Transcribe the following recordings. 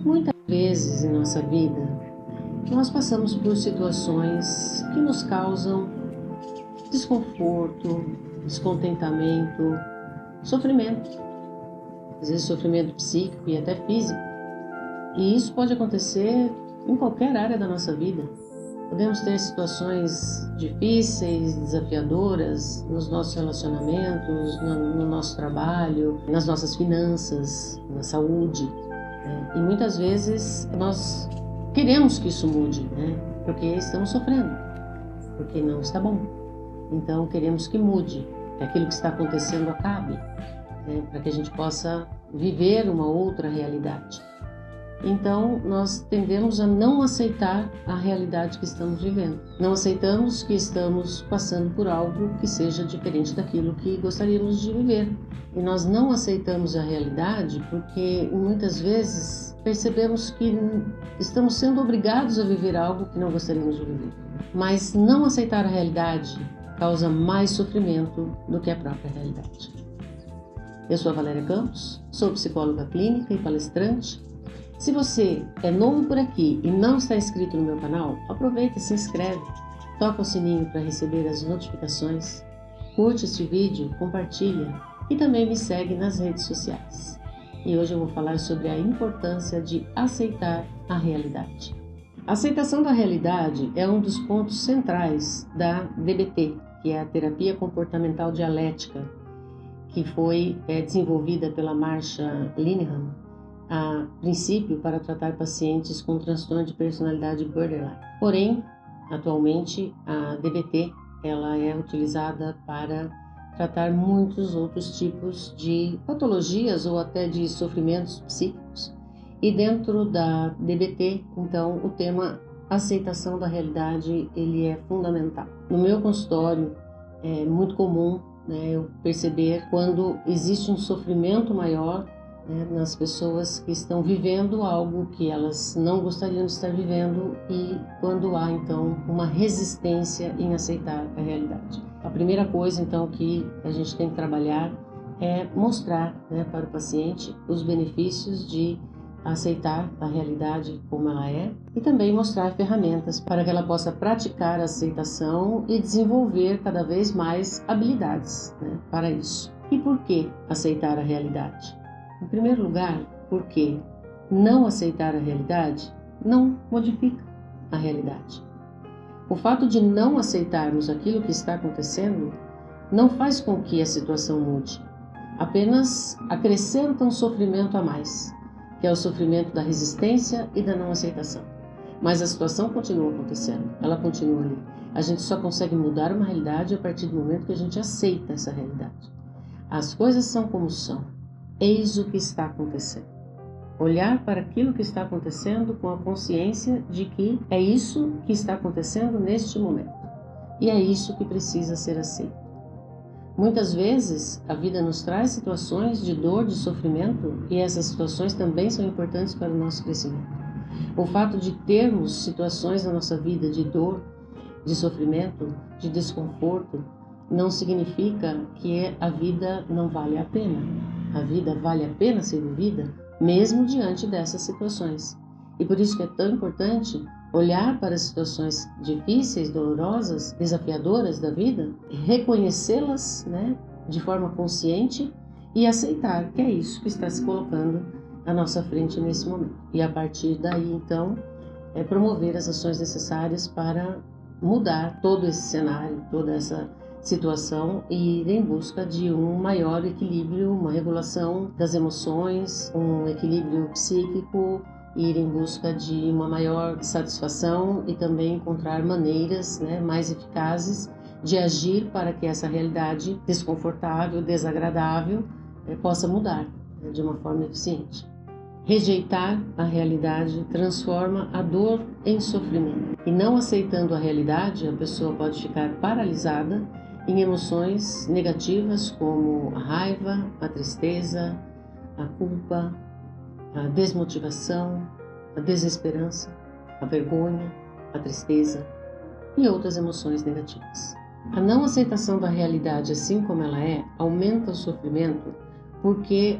Muitas vezes em nossa vida, nós passamos por situações que nos causam desconforto, descontentamento, sofrimento, às vezes sofrimento psíquico e até físico. E isso pode acontecer em qualquer área da nossa vida. Podemos ter situações difíceis, desafiadoras nos nossos relacionamentos, no nosso trabalho, nas nossas finanças, na saúde. E muitas vezes nós queremos que isso mude, porque estamos sofrendo, porque não está bom. Então queremos que mude, que aquilo que está acontecendo acabe, para que a gente possa viver uma outra realidade. Então nós tendemos a não aceitar a realidade que estamos vivendo. Não aceitamos que estamos passando por algo que seja diferente daquilo que gostaríamos de viver. E nós não aceitamos a realidade porque muitas vezes percebemos que estamos sendo obrigados a viver algo que não gostaríamos de viver. Mas não aceitar a realidade causa mais sofrimento do que a própria realidade. Eu sou a Valéria Campos, sou psicóloga clínica e palestrante. Se você é novo por aqui e não está inscrito no meu canal, aproveita e se inscreve, toca o sininho para receber as notificações, curte este vídeo, compartilha e também me segue nas redes sociais. E hoje eu vou falar sobre a importância de aceitar a realidade. A aceitação da realidade é um dos pontos centrais da DBT, que é a Terapia Comportamental Dialética, que foi desenvolvida pela Marsha Linehan, a princípio para tratar pacientes com transtorno de personalidade borderline. Porém, atualmente a DBT ela é utilizada para tratar muitos outros tipos de patologias ou até de sofrimentos psíquicos. E dentro da DBT, então, o tema aceitação da realidade ele é fundamental. No meu consultório é muito comum eu perceber quando existe um sofrimento maior nas pessoas que estão vivendo algo que elas não gostariam de estar vivendo e quando há então uma resistência em aceitar a realidade. A primeira coisa então que a gente tem que trabalhar é mostrar para o paciente os benefícios de aceitar a realidade como ela é e também mostrar ferramentas para que ela possa praticar a aceitação e desenvolver cada vez mais habilidades para isso. E por que aceitar a realidade? Em primeiro lugar, porque não aceitar a realidade não modifica a realidade. O fato de não aceitarmos aquilo que está acontecendo não faz com que a situação mude, apenas acrescenta um sofrimento a mais, que é o sofrimento da resistência e da não aceitação. Mas a situação continua acontecendo, ela continua ali. A gente só consegue mudar uma realidade a partir do momento que a gente aceita essa realidade. As coisas são como são. Eis o que está acontecendo. Olhar para aquilo que está acontecendo com a consciência de que é isso que está acontecendo neste momento. E é isso que precisa ser aceito. Muitas vezes a vida nos traz situações de dor, de sofrimento, e essas situações também são importantes para o nosso crescimento. O fato de termos situações na nossa vida de dor, de sofrimento, de desconforto, não significa que a vida não vale a pena. A vida vale a pena ser vivida, mesmo diante dessas situações. E por isso que é tão importante olhar para as situações difíceis, dolorosas, desafiadoras da vida, reconhecê-las de forma consciente e aceitar que é isso que está se colocando à nossa frente nesse momento. E a partir daí, então, promover as ações necessárias para mudar todo esse cenário, toda essa situação e ir em busca de um maior equilíbrio, uma regulação das emoções, um equilíbrio psíquico, ir em busca de uma maior satisfação e também encontrar maneiras mais eficazes de agir para que essa realidade desconfortável, desagradável, possa mudar de uma forma eficiente. Rejeitar a realidade transforma a dor em sofrimento. E não aceitando a realidade, a pessoa pode ficar paralisada em emoções negativas como a raiva, a tristeza, a culpa, a desmotivação, a desesperança, a vergonha, a tristeza e outras emoções negativas. A não aceitação da realidade assim como ela é aumenta o sofrimento porque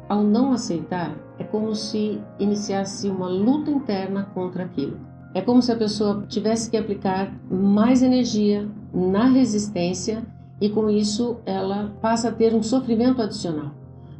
ao não aceitar, é como se iniciasse uma luta interna contra aquilo. É como se a pessoa tivesse que aplicar mais energia na resistência e com isso ela passa a ter um sofrimento adicional.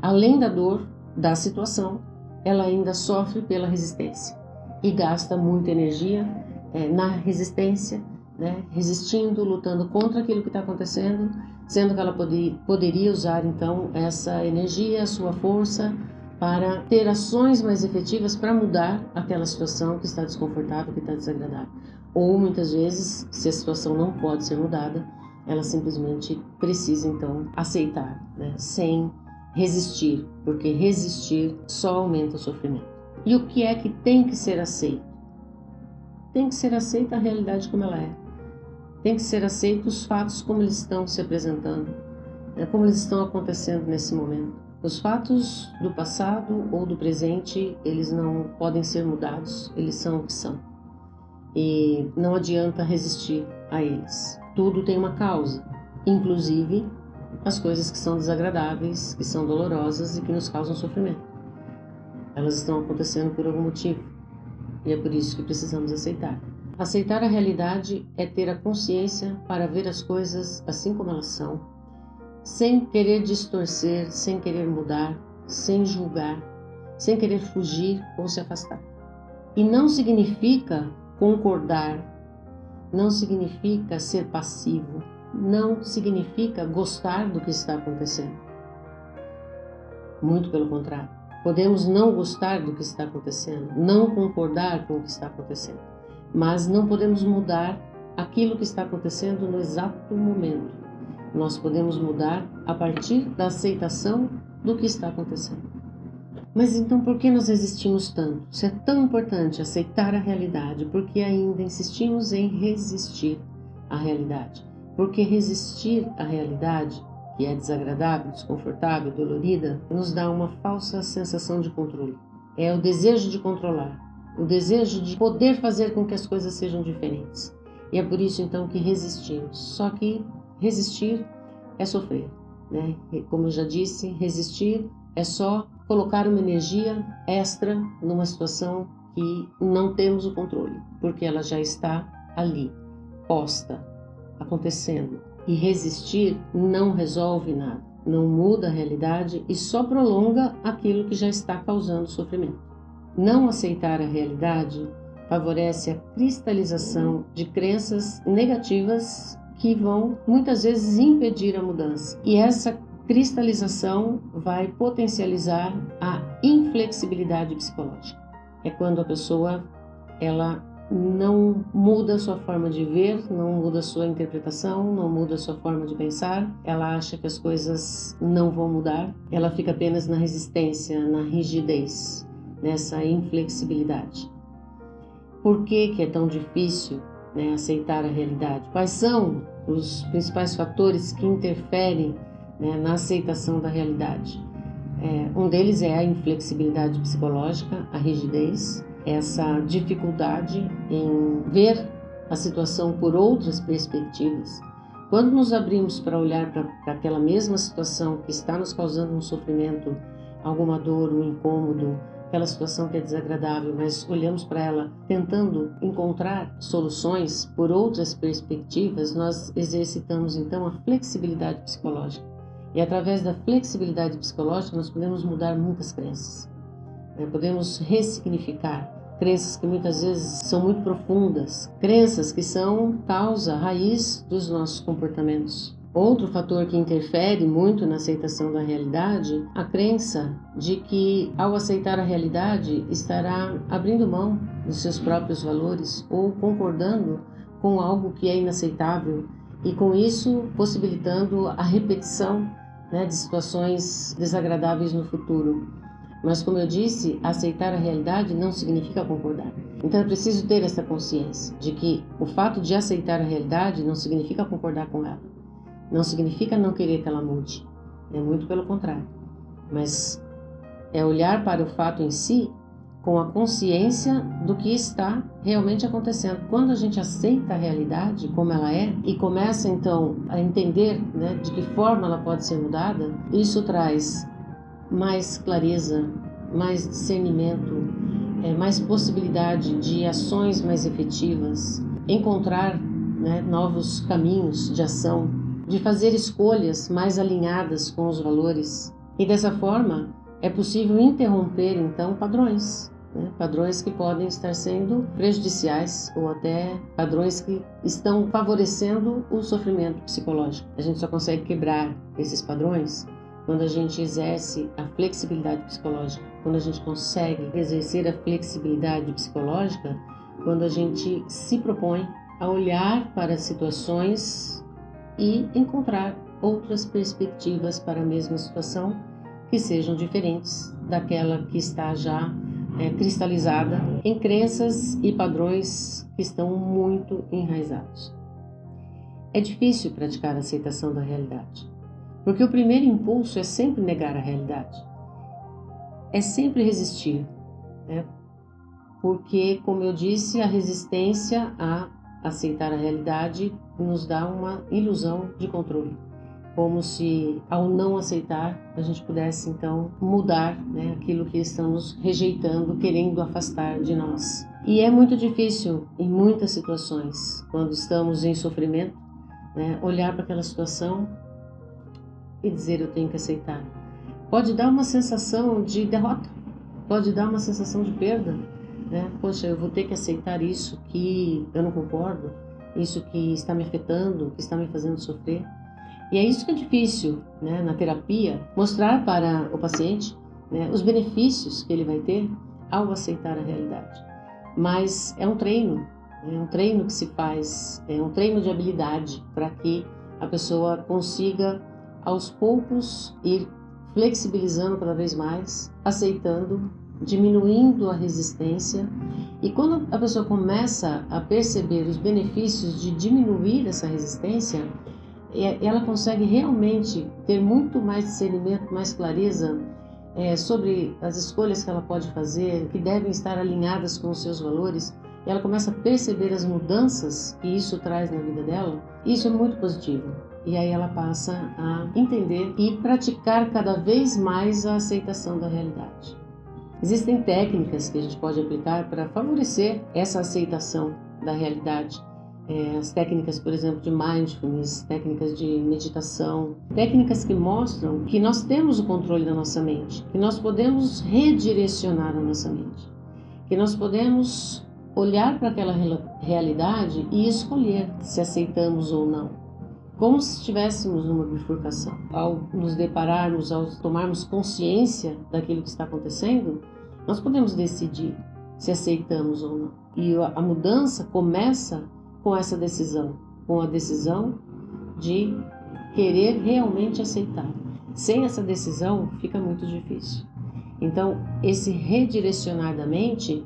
Além da dor da situação, ela ainda sofre pela resistência e gasta muita energia na resistência, né? Resistindo, lutando contra aquilo que está acontecendo, sendo que ela poderia usar então essa energia, a sua força, para ter ações mais efetivas para mudar aquela situação que está desconfortável, que está desagradável. Ou muitas vezes, se a situação não pode ser mudada, ela simplesmente precisa então aceitar, né? Sem resistir, porque resistir só aumenta o sofrimento. E o que é que tem que ser aceito? Tem que ser aceita a realidade como ela é. Tem que ser aceito os fatos como eles estão se apresentando, como eles estão acontecendo nesse momento. Os fatos do passado ou do presente, eles não podem ser mudados, eles são o que são. E não adianta resistir a eles. Tudo tem uma causa, inclusive as coisas que são desagradáveis, que são dolorosas e que nos causam sofrimento. Elas estão acontecendo por algum motivo e é por isso que precisamos aceitar. Aceitar a realidade é ter a consciência para ver as coisas assim como elas são, sem querer distorcer, sem querer mudar, sem julgar, sem querer fugir ou se afastar. E não significa concordar, não significa ser passivo, não significa gostar do que está acontecendo. Muito pelo contrário. Podemos não gostar do que está acontecendo, não concordar com o que está acontecendo, mas não podemos mudar aquilo que está acontecendo no exato momento. Nós podemos mudar a partir da aceitação do que está acontecendo. Mas então por que nós resistimos tanto? Se é tão importante aceitar a realidade, por que ainda insistimos em resistir à realidade? Porque resistir à realidade, que é desagradável, desconfortável, dolorida, nos dá uma falsa sensação de controle. É o desejo de controlar, o desejo de poder fazer com que as coisas sejam diferentes. E é por isso então que resistimos. Só que resistir é sofrer, né? Como eu já disse, resistir é só colocar uma energia extra numa situação que não temos o controle, porque ela já está ali, posta, acontecendo. E resistir não resolve nada, não muda a realidade e só prolonga aquilo que já está causando sofrimento. Não aceitar a realidade favorece a cristalização de crenças negativas que vão muitas vezes impedir a mudança. E essa cristalização vai potencializar a inflexibilidade psicológica. É quando a pessoa ela não muda a sua forma de ver, não muda a sua interpretação, não muda a sua forma de pensar, ela acha que as coisas não vão mudar, ela fica apenas na resistência, na rigidez, nessa inflexibilidade. Por que é tão difícil, né, aceitar a realidade? Quais são os principais fatores que interferem, né, na aceitação da realidade? Um deles é a inflexibilidade psicológica, a rigidez, essa dificuldade em ver a situação por outras perspectivas. Quando nos abrimos para olhar para aquela mesma situação que está nos causando um sofrimento, alguma dor, um incômodo, aquela situação que é desagradável, mas olhamos para ela tentando encontrar soluções por outras perspectivas, nós exercitamos então a flexibilidade psicológica. E através da flexibilidade psicológica nós podemos mudar muitas crenças. Podemos ressignificar crenças que muitas vezes são muito profundas, crenças que são causa, raiz dos nossos comportamentos. Outro fator que interfere muito na aceitação da realidade, a crença de que ao aceitar a realidade estará abrindo mão dos seus próprios valores ou concordando com algo que é inaceitável e com isso possibilitando a repetição, né, de situações desagradáveis no futuro. Mas, como eu disse, aceitar a realidade não significa concordar. Então é preciso ter essa consciência de que o fato de aceitar a realidade não significa concordar com ela. Não significa não querer que ela mude. É muito pelo contrário. Mas é olhar para o fato em si com a consciência do que está realmente acontecendo. Quando a gente aceita a realidade como ela é e começa então a entender, né, de que forma ela pode ser mudada, isso traz mais clareza, mais discernimento, mais possibilidade de ações mais efetivas, encontrar, né, novos caminhos de ação, de fazer escolhas mais alinhadas com os valores. E dessa forma é possível interromper então padrões, né? Padrões que podem estar sendo prejudiciais ou até padrões que estão favorecendo o sofrimento psicológico. A gente só consegue quebrar esses padrões quando a gente exerce a flexibilidade psicológica, quando a gente consegue exercer a flexibilidade psicológica, quando a gente se propõe a olhar para as situações e encontrar outras perspectivas para a mesma situação que sejam diferentes daquela que está já cristalizada em crenças e padrões que estão muito enraizados. É difícil praticar a aceitação da realidade, porque o primeiro impulso é sempre negar a realidade, é sempre resistir, né? Porque, como eu disse, a resistência a aceitar a realidade nos dá uma ilusão de controle, como se ao não aceitar a gente pudesse então mudar, né, aquilo que estamos rejeitando, querendo afastar de nós. E é muito difícil em muitas situações, quando estamos em sofrimento, né, olhar para aquela situação e dizer eu tenho que aceitar. Pode dar uma sensação de derrota, pode dar uma sensação de perda, né? Poxa, eu vou ter que aceitar isso que eu não concordo, isso que está me afetando, que está me fazendo sofrer. E é isso que é difícil, né, na terapia, mostrar para o paciente, né, os benefícios que ele vai ter ao aceitar a realidade. Mas é um treino que se faz, é um treino de habilidade para que a pessoa consiga, aos poucos, ir flexibilizando cada vez mais, aceitando, diminuindo a resistência. E quando a pessoa começa a perceber os benefícios de diminuir essa resistência, ela consegue realmente ter muito mais discernimento, mais clareza sobre as escolhas que ela pode fazer, que devem estar alinhadas com os seus valores. E ela começa a perceber as mudanças que isso traz na vida dela. Isso é muito positivo. E aí ela passa a entender e praticar cada vez mais a aceitação da realidade. Existem técnicas que a gente pode aplicar para favorecer essa aceitação da realidade. As técnicas, por exemplo, de mindfulness, técnicas de meditação, técnicas que mostram que nós temos o controle da nossa mente, que nós podemos redirecionar a nossa mente, que nós podemos olhar para aquela realidade e escolher se aceitamos ou não, como se estivéssemos numa bifurcação. Ao nos depararmos, ao tomarmos consciência daquilo que está acontecendo, nós podemos decidir se aceitamos ou não. E a mudança começa com essa decisão, com a decisão de querer realmente aceitar. Sem essa decisão, fica muito difícil. Então, esse redirecionar da mente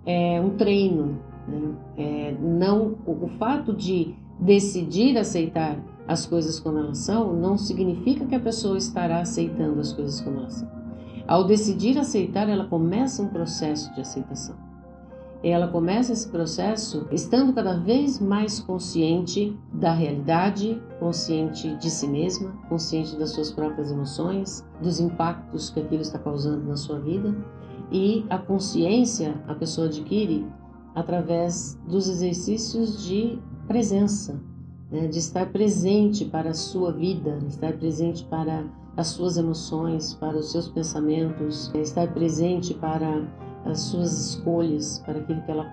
é um treino, né? O fato de decidir aceitar as coisas como elas são, não significa que a pessoa estará aceitando as coisas como elas são. Ao decidir aceitar, ela começa um processo de aceitação. Ela começa esse processo estando cada vez mais consciente da realidade, consciente de si mesma, consciente das suas próprias emoções, dos impactos que aquilo está causando na sua vida. E a consciência a pessoa adquire através dos exercícios de presença, né? De estar presente para a sua vida, estar presente para as suas emoções, para os seus pensamentos, estar presente para as suas escolhas, para aquilo que ela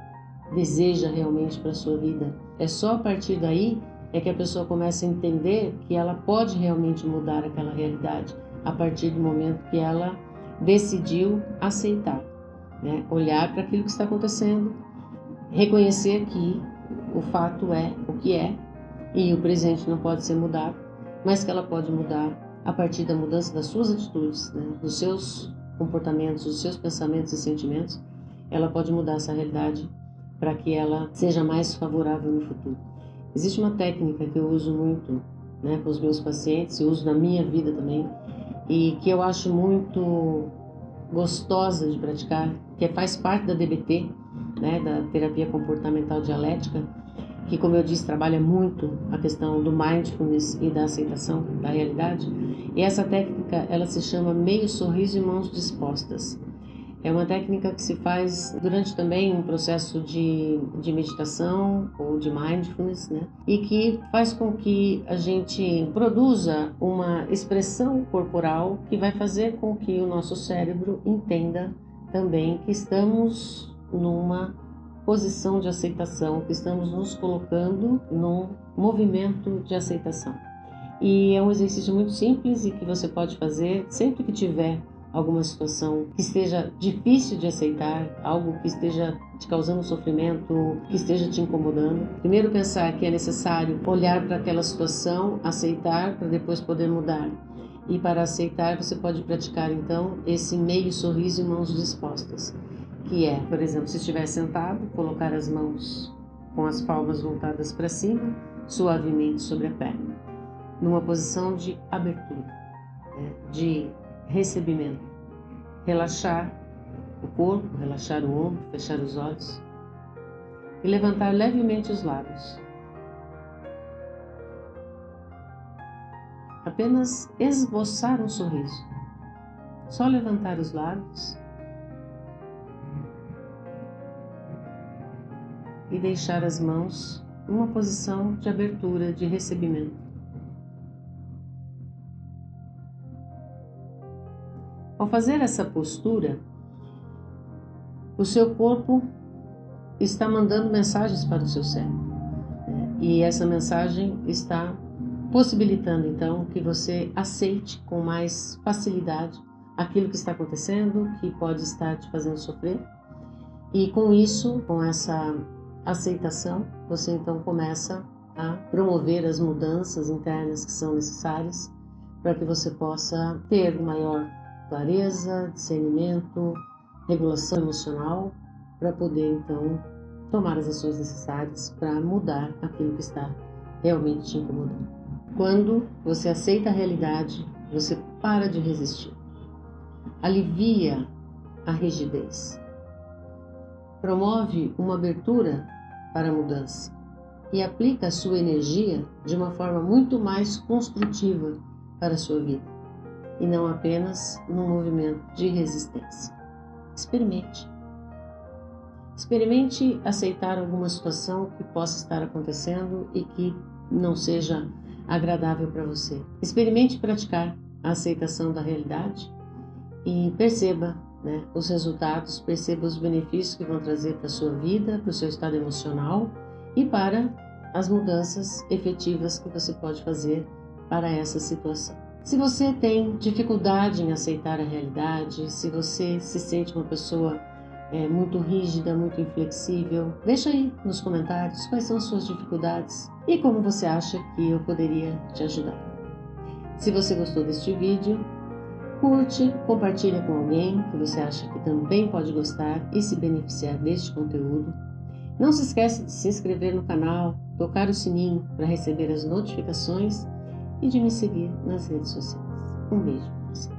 deseja realmente para a sua vida. É só a partir daí que a pessoa começa a entender que ela pode realmente mudar aquela realidade, a partir do momento que ela decidiu aceitar, né? Olhar para aquilo que está acontecendo, reconhecer que o fato é o que é e o presente não pode ser mudado, mas que ela pode mudar a partir da mudança das suas atitudes, né? Dos seus comportamentos, dos seus pensamentos e sentimentos. Ela pode mudar essa realidade para que ela seja mais favorável no futuro. Existe uma técnica que eu uso muito, né, com os meus pacientes, eu uso na minha vida também, e que eu acho muito gostosa de praticar, que faz parte da DBT, né, da terapia comportamental dialética, que, como eu disse, trabalha muito a questão do mindfulness e da aceitação da realidade, E essa técnica, ela se chama meio sorriso e mãos dispostas. É uma técnica que se faz durante também um processo de meditação ou de mindfulness, né? E que faz com que a gente produza uma expressão corporal que vai fazer com que o nosso cérebro entenda também que estamos numa posição de aceitação, que estamos nos colocando num movimento de aceitação. E é um exercício muito simples e que você pode fazer sempre que tiver alguma situação que esteja difícil de aceitar, algo que esteja te causando sofrimento, que esteja te incomodando. Primeiro pensar que é necessário olhar para aquela situação, aceitar para depois poder mudar. E para aceitar você pode praticar então esse meio sorriso e mãos dispostas, que é, por exemplo, se estiver sentado, colocar as mãos com as palmas voltadas para cima, suavemente sobre a perna, numa posição de abertura, né? De recebimento, relaxar o corpo, relaxar o ombro, fechar os olhos e levantar levemente os lábios. Apenas esboçar um sorriso, só levantar os lábios e deixar as mãos numa posição de abertura, de recebimento. Ao fazer essa postura, o seu corpo está mandando mensagens para o seu cérebro, né? E essa mensagem está possibilitando então que você aceite com mais facilidade aquilo que está acontecendo, que pode estar te fazendo sofrer. E com isso, com essa aceitação, você então começa a promover as mudanças internas que são necessárias para que você possa ter maior clareza, discernimento, regulação emocional, para poder então tomar as ações necessárias para mudar aquilo que está realmente te incomodando. Quando você aceita a realidade, você para de resistir, alivia a rigidez, promove uma abertura para a mudança e aplica a sua energia de uma forma muito mais construtiva para a sua vida, e não apenas num movimento de resistência. Experimente. Experimente aceitar alguma situação que possa estar acontecendo e que não seja agradável para você. Experimente praticar a aceitação da realidade e perceba, né, os resultados, perceba os benefícios que vão trazer para a sua vida, para o seu estado emocional e para as mudanças efetivas que você pode fazer para essa situação. Se você tem dificuldade em aceitar a realidade, se você se sente uma pessoa muito rígida, muito inflexível, deixa aí nos comentários quais são suas dificuldades e como você acha que eu poderia te ajudar. Se você gostou deste vídeo, curte, compartilha com alguém que você acha que também pode gostar e se beneficiar deste conteúdo. Não se esqueça de se inscrever no canal, tocar o sininho para receber as notificações e de me seguir nas redes sociais. Um beijo para você.